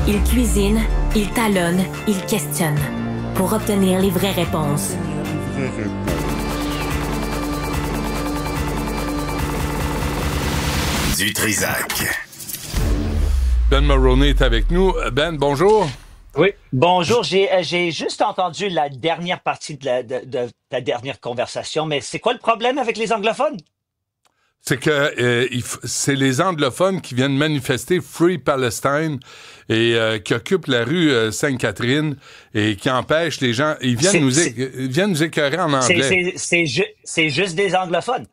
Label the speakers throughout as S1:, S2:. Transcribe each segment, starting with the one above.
S1: Il cuisine, il talonne, il questionne pour obtenir les vraies réponses.
S2: Du Trizac.
S3: Ben Mulroney est avec nous. Ben, bonjour.
S4: Oui, bonjour. J'ai juste entendu la dernière partie de la dernière conversation, mais c'est quoi le problème avec les anglophones?
S3: C'est que c'est les anglophones qui viennent manifester Free Palestine et qui occupent la rue Sainte-Catherine et qui empêchent les gens. Ils viennent nous écœurer en anglais.
S4: C'est juste des anglophones.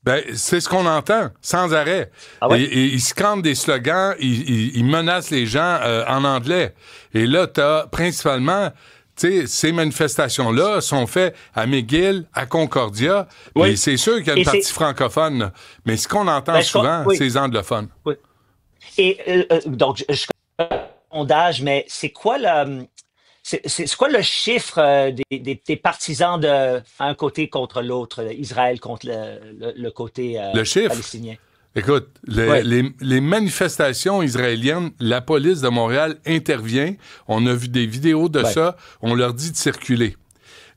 S3: Ben, c'est ce qu'on entend, sans arrêt. Ah ouais? Et ils scandent des slogans, ils menacent les gens en anglais. Et là, t'as principalement, tu sais, ces manifestations-là sont faites à McGill, à Concordia. Oui. Et c'est sûr qu'il y a une partie francophone, là. Mais ce qu'on entend souvent, c'est les anglophones.
S4: Oui. Et donc, je connais le sondage, mais c'est quoi le chiffre des partisans d'un côté contre l'autre, Israël contre le côté palestinien?
S3: Écoute, les manifestations israéliennes, la police de Montréal intervient. On a vu des vidéos de ça. On leur dit de circuler.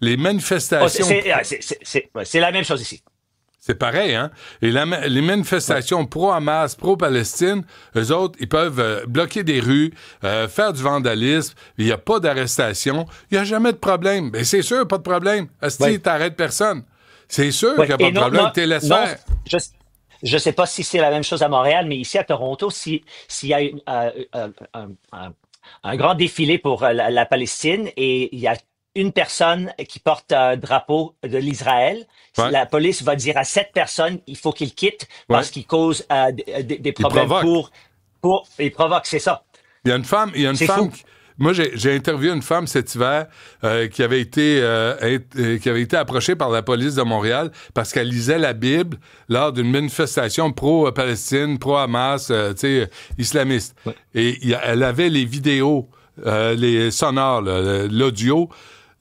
S3: Les manifestations...
S4: c'est la même chose ici.
S3: C'est pareil, hein? Et les manifestations pro-Hamas, pro-Palestine, eux autres, ils peuvent bloquer des rues, faire du vandalisme. Il n'y a pas d'arrestation. Il n'y a jamais de problème. Ben, c'est sûr, pas de problème. Asti, t'arrêtes personne. C'est sûr qu'il n'y a pas de problème. T'es laissé faire.
S4: Je ne sais pas si c'est la même chose à Montréal, mais ici à Toronto, s'il y a un grand défilé pour la Palestine et il y a une personne qui porte un drapeau de l'Israël, la police va dire à cette personne, il faut qu'il quitte parce qu'il cause des problèmes il provoque, c'est ça.
S3: Il y a une femme moi, j'ai interviewé une femme cet hiver qui avait été approchée par la police de Montréal parce qu'elle lisait la Bible lors d'une manifestation pro-Palestine, pro-Hamas, islamiste. Ouais. Et elle avait les vidéos, les sonores, l'audio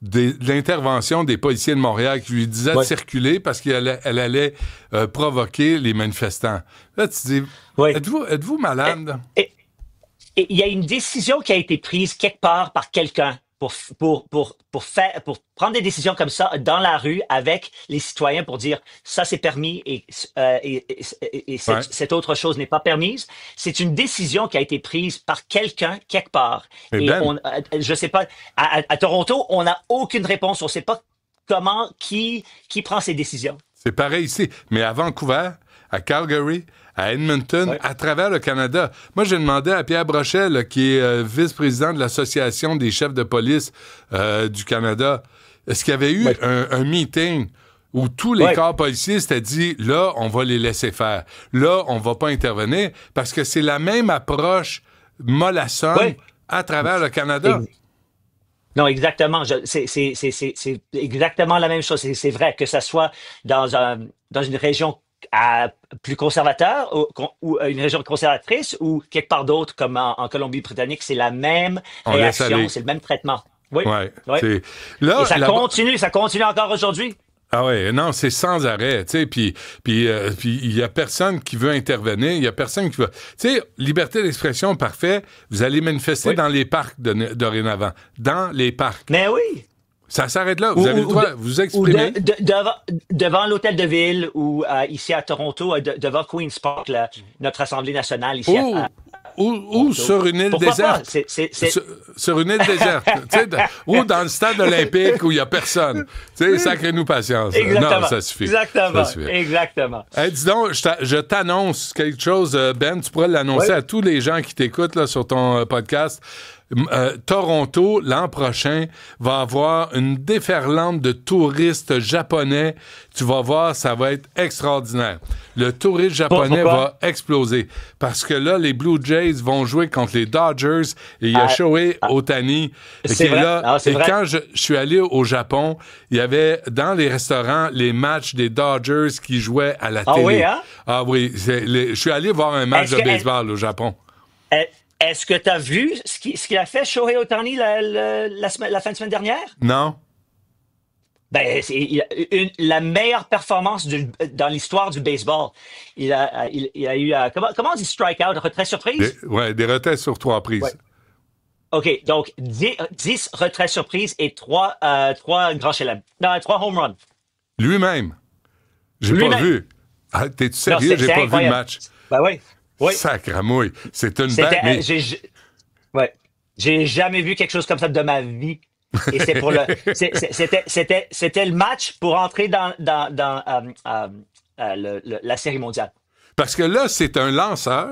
S3: de l'intervention des policiers de Montréal qui lui disaient de circuler parce qu'elle allait provoquer les manifestants. Là, tu dis, êtes-vous malade?
S4: Et il y a une décision qui a été prise quelque part par quelqu'un pour prendre des décisions comme ça dans la rue avec les citoyens pour dire ça c'est permis et cette autre chose n'est pas permise. C'est une décision qui a été prise par quelqu'un quelque part. Je sais pas, à Toronto, on n'a aucune réponse. On sait pas qui prend ces décisions.
S3: C'est pareil ici, mais à Vancouver, à Calgary, à Edmonton, à travers le Canada. Moi, j'ai demandé à Pierre Brochet, là, qui est vice-président de l'Association des chefs de police du Canada, est-ce qu'il y avait eu un meeting où tous les corps policiers s'étaient dit, là, on va les laisser faire. Là, on va pas intervenir, parce que c'est la même approche mollassonne à travers le Canada.
S4: Non, exactement. C'est exactement la même chose. C'est vrai que ça soit dans une région plus conservateur ou une région conservatrice ou quelque part d'autre comme en Colombie-Britannique, c'est la même réaction, c'est le même traitement. Oui. Là, et ça continue encore aujourd'hui.
S3: Ah ouais, non, c'est sans arrêt, tu sais, puis il y a personne qui veut intervenir, il y a personne qui veut... Tu sais, liberté d'expression, parfait, vous allez manifester dans les parcs dorénavant, dans les parcs.
S4: Mais oui!
S3: Ça s'arrête là. Vous avez le droit de vous exprimer.
S4: Devant l'hôtel de ville ou ici à Toronto, devant Queen's Park, notre Assemblée nationale ici
S3: ou sur une île déserte. Sur une île déserte. Ou dans le stade olympique où il n'y a personne. Sacrez-nous patience.
S4: Exactement.
S3: Non, ça suffit.
S4: Exactement.
S3: Ça suffit.
S4: Exactement.
S3: Hey, dis donc, je t'annonce quelque chose, Ben. Tu pourrais l'annoncer à tous les gens qui t'écoutent là, sur ton podcast. Toronto, l'an prochain, va avoir une déferlante de touristes japonais. Tu vas voir, ça va être extraordinaire. Le tourisme japonais va exploser. Parce que là, les Blue Jays vont jouer contre les Dodgers et il y a Shohei Ohtani qui est là. Et quand je suis allé au Japon, il y avait dans les restaurants les matchs des Dodgers qui jouaient à la télé.
S4: Oui, hein?
S3: Ah oui, je suis allé voir un match de baseball au Japon.
S4: Est-ce que tu as vu ce qu'il a fait, Shohei Ohtani, la fin de semaine dernière?
S3: Non.
S4: Ben, c'est la meilleure performance dans l'histoire du baseball. Il a eu, comment on dit strikeout, retrait surprise?
S3: Des retraits sur 3 prises.
S4: OK, donc 10 retraits surprises et 3 grands chelems. Non, 3 home runs.
S3: Lui-même. J'ai pas
S4: Lui-même.
S3: vu. Ah, t'es-tu
S4: Non,
S3: sérieux? J'ai
S4: c'est
S3: pas vu le
S4: incroyable.
S3: match.
S4: Ben oui. Oui.
S3: Sacramouille. C'est une
S4: C'était,
S3: bête, mais
S4: ouais. J'ai jamais vu quelque chose comme ça de ma vie. Et c'est pour c'était le match pour entrer dans la série mondiale.
S3: parce que là, c'est un lanceur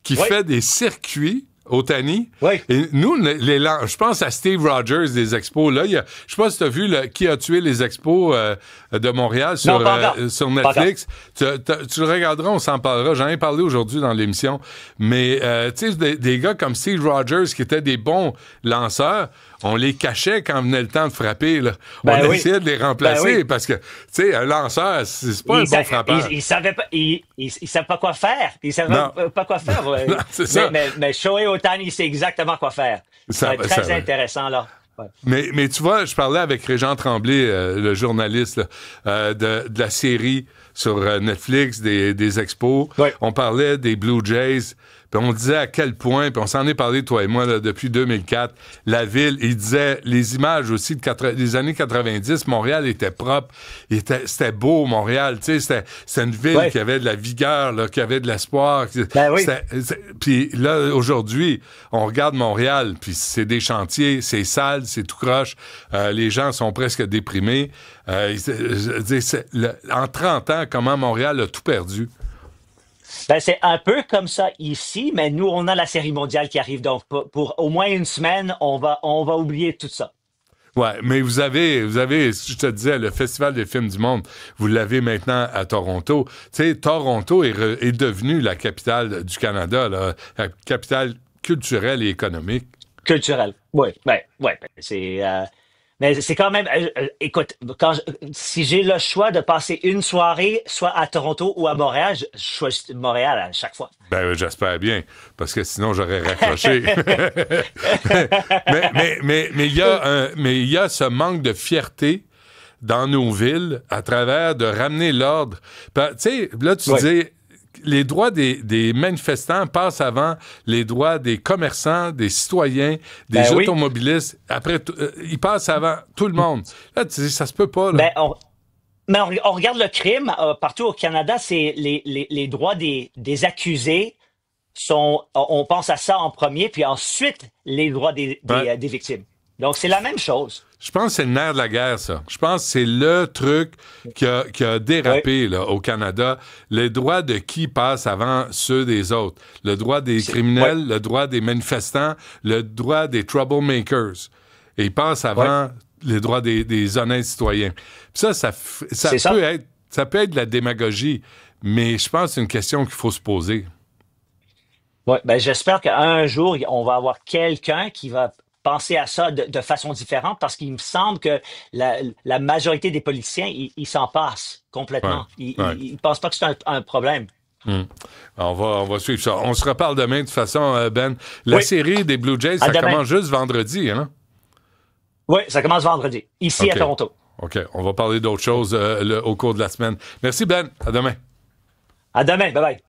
S3: qui
S4: Oui.
S3: fait des circuits Otani.
S4: Oui.
S3: Et nous, je pense à Steve Rogers des Expos. Là, je sais pas si tu as vu Qui a tué les Expos de Montréal sur,
S4: Non, pas encore.
S3: sur Netflix. Tu le regarderas, on s'en parlera. J'en ai parlé aujourd'hui dans l'émission. Mais tu sais, des gars comme Steve Rogers qui étaient des bons lanceurs, on les cachait quand venait le temps de frapper. Là.
S4: Ben
S3: on
S4: oui.
S3: essayait de les remplacer
S4: Ben oui.
S3: parce que, tu sais, un lanceur, c'est pas un bon frappeur.
S4: Il savait pas, il savait pas quoi faire. Il savait
S3: Non.
S4: pas quoi faire. Ouais.
S3: Non, c'est ça.
S4: Mais Shohei Ohtani sait exactement quoi faire.
S3: Ça-
S4: Ça va être
S3: ça
S4: très
S3: va.
S4: intéressant, là. Ouais.
S3: Mais tu vois, je parlais avec Régent Tremblay, le journaliste là, de la série sur Netflix des Expos.
S4: Ouais.
S3: On parlait des Blue Jays. Puis on disait à quel point, puis on s'en est parlé, toi et moi, là, depuis 2004, la ville, il disait, les images aussi des années 90, Montréal était propre, c'était beau, Montréal, tu sais, c'était une ville
S4: Ouais.
S3: qui avait de la vigueur, là, qui avait de l'espoir.
S4: Ben oui.
S3: Puis là, aujourd'hui, on regarde Montréal, puis c'est des chantiers, c'est sale, c'est tout croche, les gens sont presque déprimés. En 30 ans, comment Montréal a tout perdu?
S4: Ben, c'est un peu comme ça ici, mais nous, on a la série mondiale qui arrive. Donc, pour au moins une semaine, on va oublier tout ça.
S3: Ouais, mais vous avez, je te disais, le Festival des films du monde, vous l'avez maintenant à Toronto. Tu sais, Toronto est devenu la capitale du Canada, là, la capitale culturelle et économique.
S4: Culturel. Oui, mais c'est quand même. Écoute, si j'ai le choix de passer une soirée, soit à Toronto ou à Montréal, je choisis Montréal à chaque fois.
S3: Ben, j'espère bien, parce que sinon j'aurais raccroché. mais il y a ce manque de fierté dans nos villes à travers de ramener l'ordre. Tu sais, là, tu disais, les droits des manifestants passent avant les droits des commerçants, des citoyens, des automobilistes. Après, ils passent avant tout le monde. Là, tu dis, ça se peut pas, là.
S4: Mais on regarde le crime partout au Canada, c'est les droits des accusés sont. On pense à ça en premier, puis ensuite les droits des victimes. Donc c'est la même chose.
S3: Je pense que c'est le nerf de la guerre, ça. Je pense que c'est le truc qui a dérapé là, au Canada. Les droits de qui passent avant ceux des autres. Le droit des criminels, le droit des manifestants, le droit des troublemakers. Et ils passent avant les droits des honnêtes citoyens. Puis ça peut être de la démagogie, mais je pense que c'est une question qu'il faut se poser.
S4: Ouais, ben j'espère qu'un jour, on va avoir quelqu'un qui va penser à ça de façon différente parce qu'il me semble que la majorité des politiciens, ils s'en passent complètement. Ils ne pensent pas que c'est un problème.
S3: On va suivre ça. On se reparle demain de toute façon, Ben. La série des Blue Jays, ça commence juste vendredi, hein?
S4: Oui, ça commence vendredi, ici à Toronto.
S3: OK. On va parler d'autres choses au cours de la semaine. Merci, Ben. À demain.
S4: À demain. Bye-bye.